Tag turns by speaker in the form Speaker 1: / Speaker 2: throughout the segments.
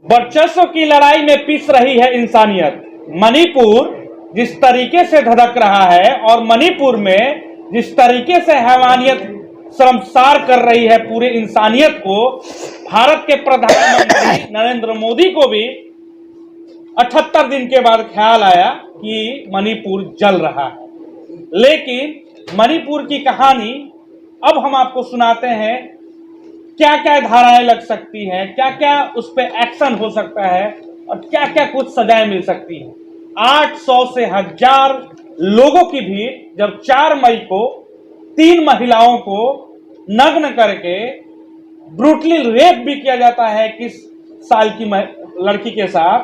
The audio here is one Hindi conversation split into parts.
Speaker 1: वर्चस्व की लड़ाई में पिस रही है इंसानियत। मणिपुर जिस तरीके से धधक रहा है और मणिपुर में जिस तरीके से हैवानियत शर्मसार कर रही है पूरे इंसानियत को, भारत के प्रधानमंत्री नरेंद्र मोदी को भी 78 दिन के बाद ख्याल आया कि मणिपुर जल रहा है। लेकिन मणिपुर की कहानी अब हम आपको सुनाते हैं, क्या क्या धाराएं लग सकती हैं, क्या क्या उस पर एक्शन हो सकता है और क्या क्या कुछ सजाएं मिल सकती हैं। 800 से 1000 लोगों की भीड़ जब 4 मई को 3 महिलाओं को नग्न करके ब्रूटली रेप भी किया जाता है 21 साल की लड़की के साथ,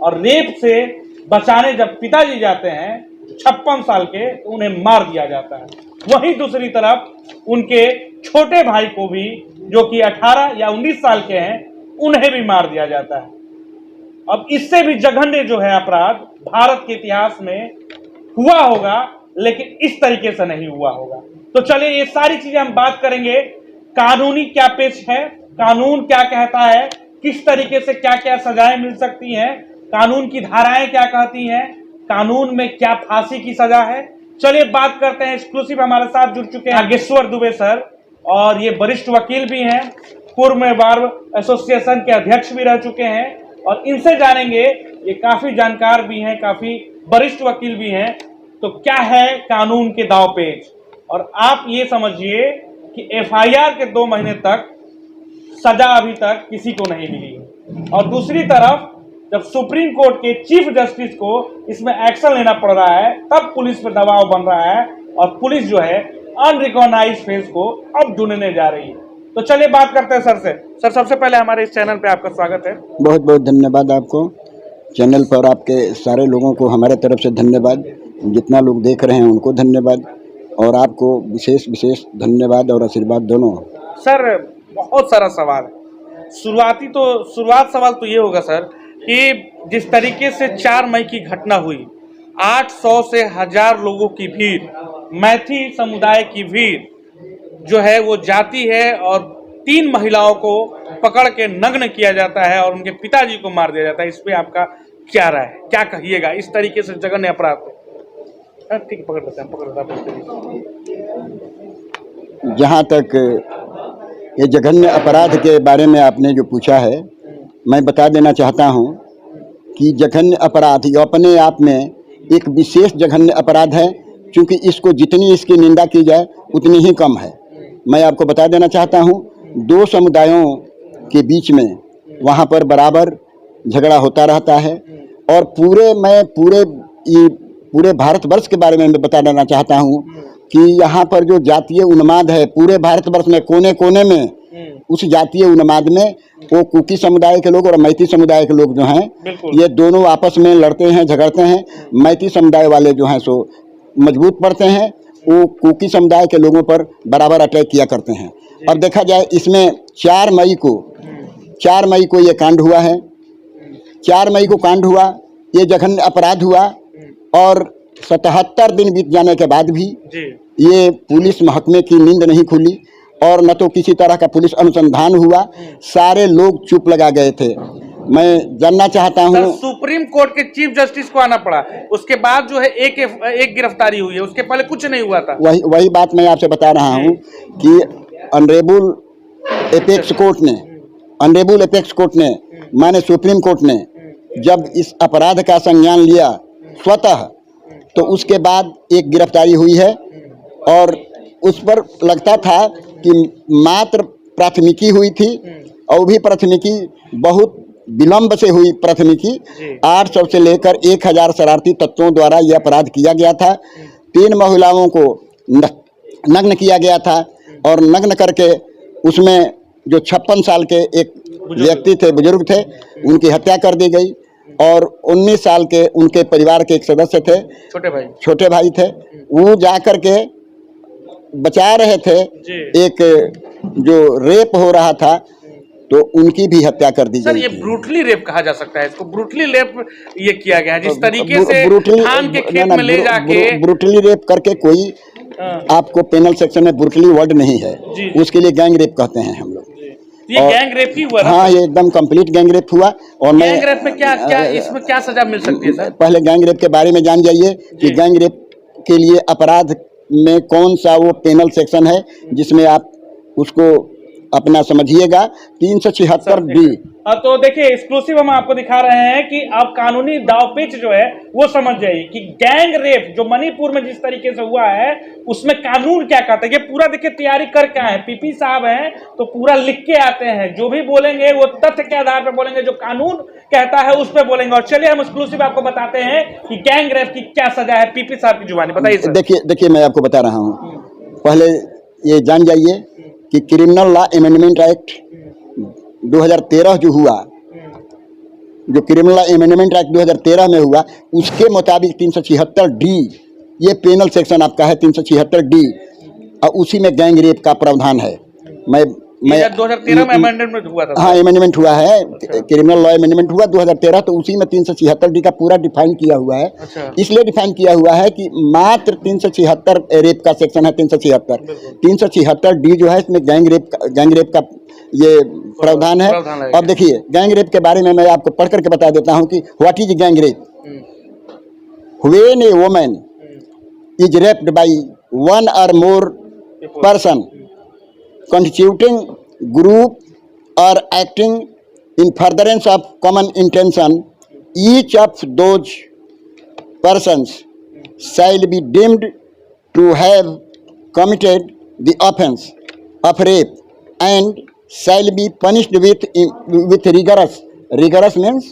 Speaker 1: और रेप से बचाने जब पिताजी जाते हैं 56 साल के तो उन्हें मार दिया जाता है। वहीं दूसरी तरफ उनके छोटे भाई को भी, जो कि 18 या 19 साल के हैं, उन्हें भी मार दिया जाता है। अब इससे भी जघन्य जो है अपराध भारत के इतिहास में हुआ होगा, लेकिन इस तरीके से नहीं हुआ होगा। तो चलिए ये सारी चीजें हम बात करेंगे। कानूनी क्या पेश है, कानून क्या कहता है, किस तरीके से क्या क्या सजाएं मिल सकती हैं, कानून की धाराएं क्या कहती हैं, कानून में क्या फांसी की सजा है। चलिए बात करते हैं। एक्सक्लूसिव हमारे साथ जुड़ चुके हैं नागेश्वर दुबे सर, और ये वरिष्ठ वकील भी हैं, पूर्व में बार एसोसिएशन के अध्यक्ष भी रह चुके हैं, और इनसे जानेंगे, ये काफी जानकार भी हैं, काफी वरिष्ठ वकील भी हैं, तो क्या है कानून के दावपेच। और आप ये समझिए कि एफआईआर के 2 महीने तक सजा अभी तक किसी को नहीं मिली, और दूसरी तरफ जब सुप्रीम कोर्ट के चीफ जस्टिस को इसमें एक्शन लेना पड़ रहा है, तब पुलिस पर दबाव बन रहा है, और पुलिस जो है अनरिकॉग्नाइज्ड फेस को अब ढूंढने जा रही है। तो चलिए बात करते हैं सर से। सर, सबसे पहले हमारे इस चैनल पे आपका स्वागत है।
Speaker 2: बहुत बहुत धन्यवाद आपको, चैनल पर आपके सारे लोगों को हमारे तरफ से धन्यवाद, जितना लोग देख रहे हैं उनको धन्यवाद, और आपको विशेष विशेष धन्यवाद और आशीर्वाद दोनों।
Speaker 1: सर, बहुत सारा सवाल है। शुरुआत सवाल तो ये होगा सर कि जिस तरीके से 4 मई की घटना हुई, 800 से 1000 लोगों की भीड़, मैथिल समुदाय की भीड़ जो है वो जाती है और 3 महिलाओं को पकड़ के नग्न किया जाता है और उनके पिताजी को मार दिया जाता है। इस पे आपका क्या राय है, क्या कहिएगा इस तरीके से जघन्य अपराध पे? ठीक, पकड़ लेते हैं।
Speaker 2: जहाँ तक ये जघन्य अपराध के बारे में आपने जो पूछा है, मैं बता देना चाहता हूँ कि जघन्य अपराध ये अपने आप में एक विशेष जघन्य अपराध है, क्योंकि इसको जितनी इसकी निंदा की जाए उतनी ही कम है। मैं आपको बता देना चाहता हूँ, 2 समुदायों के बीच में वहाँ पर बराबर झगड़ा होता रहता है, और पूरे भारतवर्ष के बारे में मैं बता देना चाहता हूँ कि यहाँ पर जो जातीय उन्माद है पूरे भारतवर्ष में कोने कोने में, उस जातीय उन्माद में वो कुकी समुदाय के लोग और मैती समुदाय के लोग जो हैं, ये दोनों आपस में लड़ते हैं, झगड़ते हैं। मैती समुदाय वाले जो हैं सो मजबूत पड़ते हैं, वो कुकी समुदाय के लोगों पर बराबर अटैक किया करते हैं। अब देखा जाए, इसमें 4 मई को ये कांड हुआ है। 4 मई को कांड हुआ, ये जघन्य अपराध हुआ, और 77 दिन बीत जाने के बाद भी ये पुलिस महकमे की नींद नहीं खुली, और न तो किसी तरह का पुलिस अनुसंधान हुआ। सारे लोग चुप लगा गए थे। मैं जानना चाहता हूँ,
Speaker 1: सुप्रीम कोर्ट के चीफ जस्टिस को आना पड़ा, उसके बाद जो है एक गिरफ्तारी हुई है, उसके पहले कुछ नहीं हुआ था।
Speaker 2: वही बात मैं आपसे बता रहा हूँ कि ऑनरेबल एपेक्स कोर्ट ने माने सुप्रीम कोर्ट ने जब इस अपराध का संज्ञान लिया स्वतः, तो उसके बाद एक गिरफ्तारी हुई है, और उस पर लगता था कि मात्र प्राथमिकी हुई थी, और भी प्राथमिकी बहुत विलंब से हुई प्राथमिकी। 800 से लेकर 1000 शरारती तत्वों द्वारा यह अपराध किया गया था। 3 महिलाओं को नग्न किया गया था, और नग्न करके उसमें जो 56 साल के एक व्यक्ति थे, बुजुर्ग थे, उनकी हत्या कर दी गई, और 19 साल के उनके परिवार के एक सदस्य थे, छोटे भाई थे, वो जा कर के बचा रहे थे। एक जो रेप हो रहा था, तो उनकी भी हत्या कर दी गई।
Speaker 1: सर, ये ब्रूटली रेप कहा जा सकता है इसको? ब्रूटली रेप ये किया गया है, जिस तरीके से धान के खेत में ले जाके
Speaker 2: ब्रूटली रेप करके कोई आपको पेनल सेक्शन में ब्रूटली वर्ड नहीं है, उसके लिए गैंग रेप कहते हैं हम लोग।
Speaker 1: ये गैंग रेप ही हुआ ना?
Speaker 2: हाँ, ये एकदम कंप्लीट गैंग रेप हुआ। और मैं
Speaker 1: गैंग रेप में क्या क्या इसमें क्या सजा मिल सकती है सर?
Speaker 2: पहले गैंग रेप के बारे में जान जाइए कि गैंग रेप के लिए अपराध में कौन सा वो पेनल सेक्शन है, जिसमें आप उसको अपना समझिएगा 376D।
Speaker 1: तो देखिए एक्सक्लूसिव हम आपको दिखा रहे हैं कि आप कानूनी दावपेच जो है वो समझ जाइए कि गैंग रेप जो मणिपुर में जिस तरीके से हुआ है उसमें कानून क्या कहता है। ये पूरा देखिए तैयारी कर क्या है, पीपी साहब हैं तो पूरा लिख के आते हैं, जो भी बोलेंगे वो तथ्य के आधार पर बोलेंगे, जो कानून कहता है उस पर बोलेंगे। और चलिए हम एक्सक्लूसिव आपको बताते हैं कि गैंग रेप की क्या सजा है, पीपी साहब की जुबानी बताइए।
Speaker 2: देखिए मैं आपको बता रहा हूँ, पहले ये जान जाइए कि क्रिमिनल लॉ अमेंडमेंट एक्ट 2013 जो हुआ, जो क्रिमिनल लॉ अमेंडमेंट एक्ट 2013 में हुआ, उसके मुताबिक 376D ये पेनल सेक्शन आपका है 376D, और उसी में गैंग रेप का प्रावधान है। मैं
Speaker 1: 2013 में अमेंडमेंट हुआ था।
Speaker 2: हाँ, अमेंडमेंट हुआ है, क्रिमिनल लॉ अमेंडमेंट हुआ 2013, तो उसी में 376D का पूरा डिफाइन किया हुआ है। इसलिए डिफाइन किया हुआ है कि मात्र 376 रेप का सेक्शन है 376D जो है, इसमें गैंग रेप का ये प्रावधान है। अब देखिए गैंग रेप के बारे में मैं आपको पढ़ करके बता देता हूँ कि what is gang rape. When a woman is raped by one or more person constituting group or acting in furtherance of common intention, each of those persons shall be deemed to have committed the offence of rape and shall be punished with rigorous means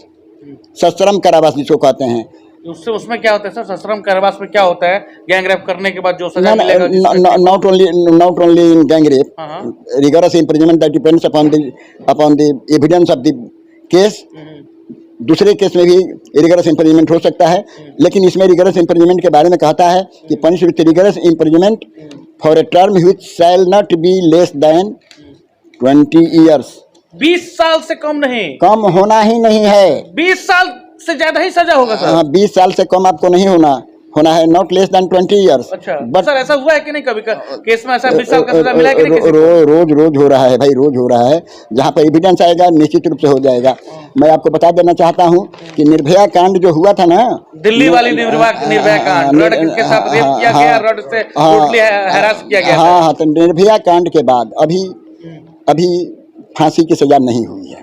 Speaker 2: सश्रम कारावास जिसको कहते हैं।
Speaker 1: उसमें क्या होता है सर, सश्रम कारावास में क्या होता है? गैंग रेप करने के बाद जो सजा मिलेगा?
Speaker 2: Not only in gang rape, rigorous imprisonment that depends upon the evidence of the case. दूसरे केस में भी रिगरस इम्प्रिजनमेंट हो सकता है, लेकिन इसमें रिगरस इम्प्रिजनमेंट के बारे में कहता है कि punish with rigorous imprisonment for a term which shall not be less than 20 years.
Speaker 1: 20 साल से कम नहीं,
Speaker 2: कम होना ही नहीं है।
Speaker 1: 20 साल से ज्यादा ही सजा होगा सर?
Speaker 2: 20 साल से कम आपको नहीं होना है, नॉट लेस देन 20 ईयर्स।
Speaker 1: अच्छा, बट सर ऐसा हुआ है कि नहीं कभी केस में ऐसा 20 साल का सजा मिला है कि नहीं?
Speaker 2: रोज हो रहा है भाई, रोज हो रहा है। जहाँ पर एविडेंस आएगा निश्चित रूप से हो जाएगा। मैं आपको बता देना चाहता हूँ कि निर्भया कांड जो हुआ था ना, दिल्ली वाली निर्भया कांड, रॉड के साथ रेप किया गया, रॉड से टोटली हैरास किया गया। हाँ, तो निर्भया कांड के बाद अभी फांसी की सजा नहीं हुई है।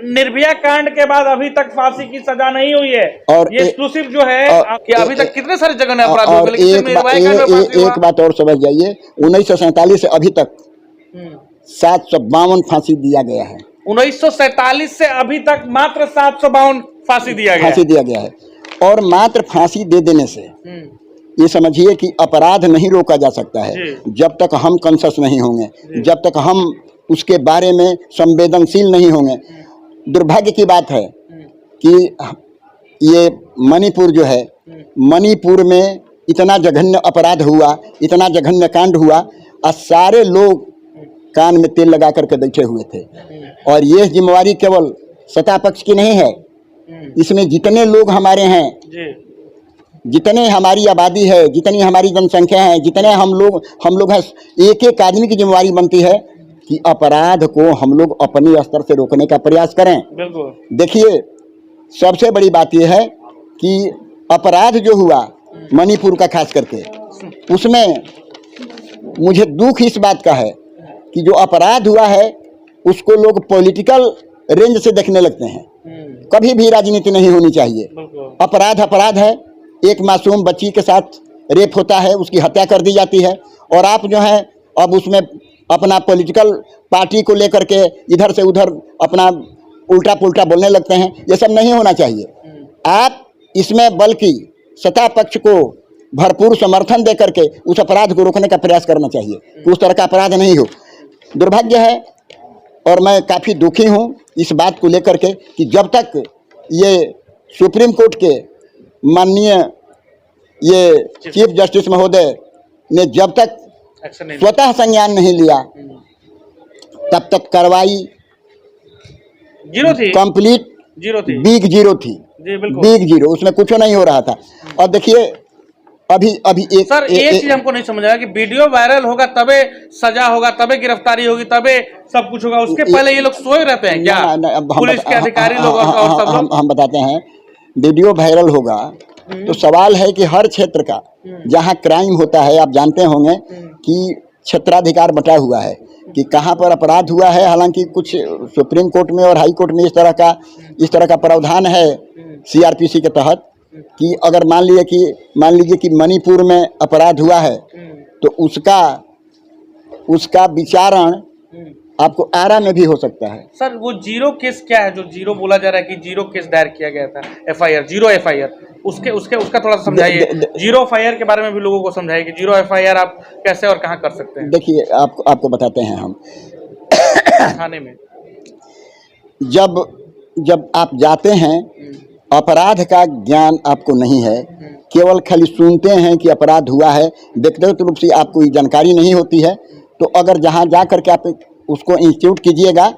Speaker 1: निर्भया कांड के बाद अभी तक फांसी की सजा नहीं हुई है। और ये एक्सक्लूसिव जो है कि अभी तक कितने सारे जगह में अपराध हुए, लेकिन
Speaker 2: एक बात और समझ जाइए, 1947 से अभी तक 752 फांसी दिया गया है।
Speaker 1: 1947 से अभी तक मात्र 752 फांसी दिया
Speaker 2: गया है। और मात्र फांसी दे देने से ये समझिए कि अपराध नहीं रोका जा सकता है जब तक हम कॉन्शियस नहीं होंगे, जब तक हम उसके बारे में संवेदनशील नहीं होंगे। दुर्भाग्य की बात है कि ये मणिपुर जो है, मणिपुर में इतना जघन्य अपराध हुआ, इतना जघन्य कांड हुआ, और सारे लोग कान में तेल लगा करके बैठे हुए थे। और ये जिम्मेवारी केवल सत्ता पक्ष की नहीं है, इसमें जितने लोग हमारे हैं, जितने हमारी आबादी है, जितनी हमारी जनसंख्या है, जितने हम लोग हैं, एक एक आदमी की जिम्मेवारी बनती है कि अपराध को हम लोग अपने स्तर से रोकने का प्रयास करें। देखिए सबसे बड़ी बात यह है कि अपराध जो हुआ मणिपुर का खास करके, उसमें मुझे दुख इस बात का है कि जो अपराध हुआ है उसको लोग पॉलिटिकल रेंज से देखने लगते हैं। कभी भी राजनीति नहीं होनी चाहिए। अपराध है। एक मासूम बच्ची के साथ रेप होता है, उसकी हत्या कर दी जाती है, और आप जो है अब उसमें अपना पॉलिटिकल पार्टी को लेकर के इधर से उधर अपना उल्टा पुल्टा बोलने लगते हैं। ये सब नहीं होना चाहिए। आप इसमें बल्कि सत्ता पक्ष को भरपूर समर्थन दे करके उस अपराध को रोकने का प्रयास करना चाहिए कि उस तरह का अपराध नहीं हो। दुर्भाग्य है और मैं काफ़ी दुखी हूँ इस बात को लेकर के कि जब तक ये सुप्रीम कोर्ट के माननीय ये चीफ जस्टिस महोदय ने जब तक स्वतः संज्ञान नहीं लिया तब तक कार्रवाई
Speaker 1: जीरो थी,
Speaker 2: कंप्लीट बिग जीरो थी, बिग जीरो, उसमें कुछ नहीं हो रहा था। और देखिए अभी अभी एक
Speaker 1: सर ये चीज हमको नहीं समझ आया कि वीडियो वायरल होगा तबे सजा होगा, तबे गिरफ्तारी होगी, तबे सब कुछ होगा, उसके पहले ये लोग सोए रहते हैं क्या? पुलिस के अधिकारी लोग और सब लोग?
Speaker 2: हम बताते हैं, वीडियो वायरल होगा तो सवाल है कि हर क्षेत्र का जहाँ क्राइम होता है, आप जानते होंगे कि क्षेत्राधिकार बटा हुआ है कि कहाँ पर अपराध हुआ है। हालांकि कुछ सुप्रीम कोर्ट में और हाई कोर्ट में इस तरह का प्रावधान है सीआरपीसी के तहत कि अगर मान लीजिए कि मणिपुर में अपराध हुआ है तो उसका विचारण आपको आरा में भी हो सकता है।
Speaker 1: सर वो जीरो केस क्या है, जो जीरो बोला जा रहा है कि जीरो केस दायर किया गया था, एफआईआर, जीरो एफआईआर, उसका थोड़ा समझाइए। जीरो एफआईआर के बारे में भी लोगों को समझाइए कि जीरो एफआईआर आप कैसे और कहाँ कर सकते हैं।
Speaker 2: देखिए आपको बताते हैं हम
Speaker 1: थाने में
Speaker 2: जब आप जाते हैं, अपराध का ज्ञान आपको नहीं है, केवल खाली सुनते हैं कि अपराध हुआ है, व्यक्तिगत रूप से आपको ये जानकारी नहीं होती है, तो अगर जहाँ जा करके आप उसको इंस्टीट्यूट कीजिएगा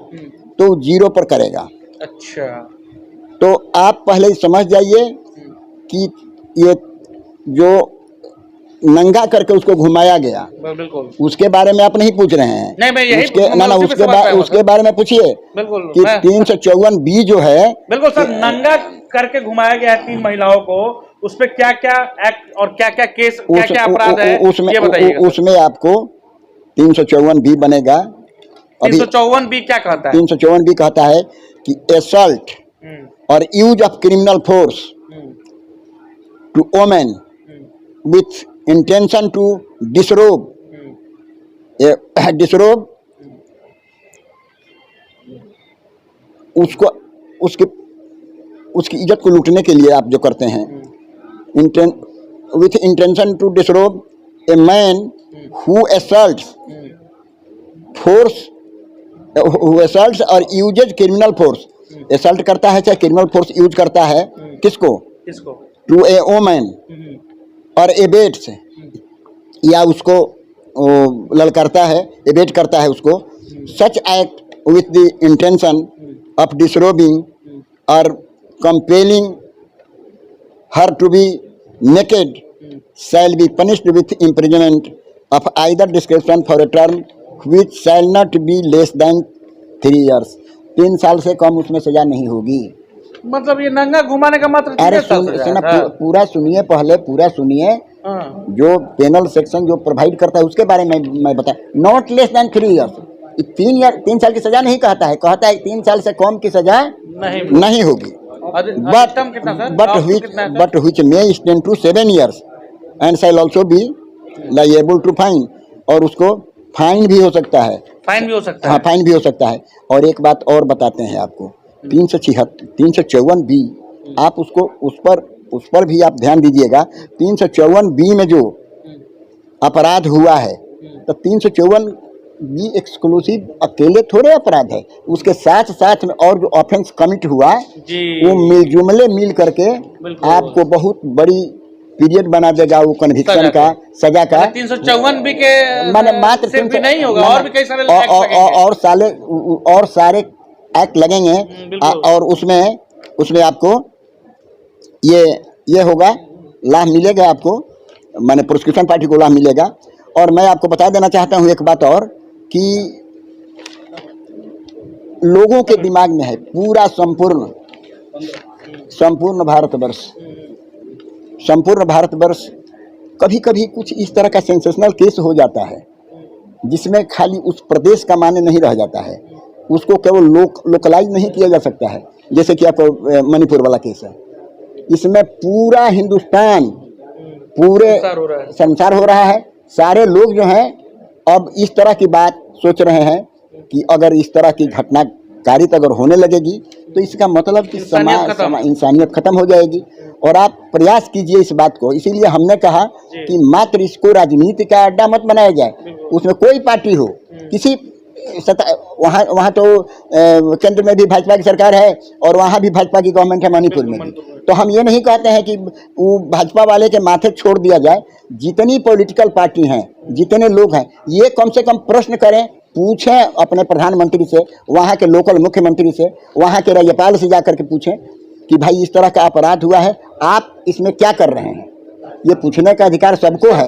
Speaker 2: तो जीरो पर करेगा।
Speaker 1: अच्छा,
Speaker 2: तो आप पहले समझ जाइए कि ये जो नंगा करके उसको घुमाया गया,
Speaker 1: बिल्कुल
Speaker 2: उसके बारे में आप नहीं पूछ रहे हैं।
Speaker 1: नहीं, मैं यही
Speaker 2: उसके बारे में पूछिए कि 354B जो है,
Speaker 1: बिल्कुल सर, नंगा करके घुमाया गया है 3 महिलाओं को, उस पे क्या क्या एक्ट और क्या क्या केस, क्या क्या अपराध है, ये बताइएगा।
Speaker 2: उसमें आपको 354B बनेगा।
Speaker 1: 354B क्या कहता है?
Speaker 2: 354B कहता है कि assault or use of criminal force to women with intention to disrobe उसको उसकी इज्जत को लूटने के लिए आप जो करते हैं, with intention to disrobe a man who assaults or uses criminal force, assault करता है चाहे क्रिमिनल फोर्स यूज करता है, किसको? To a women or abets, या उसको ललकारता है, एबेट करता है उसको, such act with the intention of disrobing or compelling her to be naked shall be punished with imprisonment of either discretion for a term which shall not be less than 3 years। 3 साल से कम उसमें सजा नहीं होगी।
Speaker 1: मतलब ये नंगा घुमाने का मात्र 3 साल
Speaker 2: सुना, पूरा सुनिए, पहले पूरा सुनिए। जो पेनल सेक्शन जो प्रोवाइड करता है उसके बारे में मैं बता, नॉट लेस देन 3 ईयर्स। 3 साल की सजा नहीं कहता है 3 साल से कम की सजा नहीं होगी। But which may extend to 7 years and shall also be liable to fine, और उसको फाइन भी हो सकता है। हाँ, फाइन भी हो सकता है। और एक बात और बताते हैं आपको, 354B आप उसको उस पर भी आप ध्यान दीजिएगा। 354B में जो अपराध हुआ है तो 354B एक्सक्लूसिव अकेले थोड़े अपराध है, उसके साथ साथ में और जो ऑफेंस कमिट हुआ वो मिल करके आपको बहुत बड़ी पीरियड बना देगा वो कन्विक्शन का, सजा का।
Speaker 1: 354B के
Speaker 2: माने मात्र
Speaker 1: सिर्फ भी नहीं होगा, और भी कई सारे
Speaker 2: और सारे एक्ट लगेंगे, और उसमें आपको ये होगा, लाभ मिलेगा आपको, माने प्रोसिक्यूशन पार्टी को लाभ मिलेगा। और मैं आपको बता देना चाहता हूँ एक बात और, कि लोगों के दिमाग में है पूरा संपूर्ण भारतवर्ष कभी कभी कुछ इस तरह का सेंसेशनल केस हो जाता है जिसमें खाली उस प्रदेश का माने नहीं रह जाता है, उसको केवल लोकलाइज नहीं किया जा सकता है। जैसे कि आपको मणिपुर वाला केस है, इसमें पूरा हिंदुस्तान, पूरे संसार हो रहा है। सारे लोग जो हैं अब इस तरह की बात सोच रहे हैं कि अगर इस तरह की घटना कारित अगर होने लगेगी तो इसका मतलब कि इंसानियत खत्म हो जाएगी। और आप प्रयास कीजिए इस बात को। इसीलिए हमने कहा कि मात्र इसको राजनीति का अड्डा मत बनाया जाए, उसमें कोई पार्टी हो, किसी वहाँ तो केंद्र में भी भाजपा की सरकार है और वहाँ भी भाजपा की गवर्नमेंट है, मणिपुर में भी। तो हम ये नहीं कहते हैं कि वो भाजपा वाले के माथे छोड़ दिया जाए। जितनी पॉलिटिकल पार्टी हैं, जितने लोग हैं, ये कम से कम प्रश्न करें, पूछें अपने प्रधानमंत्री से, वहाँ के लोकल मुख्यमंत्री से, वहाँ के राज्यपाल से जाकर के पूछें कि भाई इस तरह का अपराध हुआ है, आप इसमें क्या कर रहे हैं। ये पूछने का अधिकार सबको है।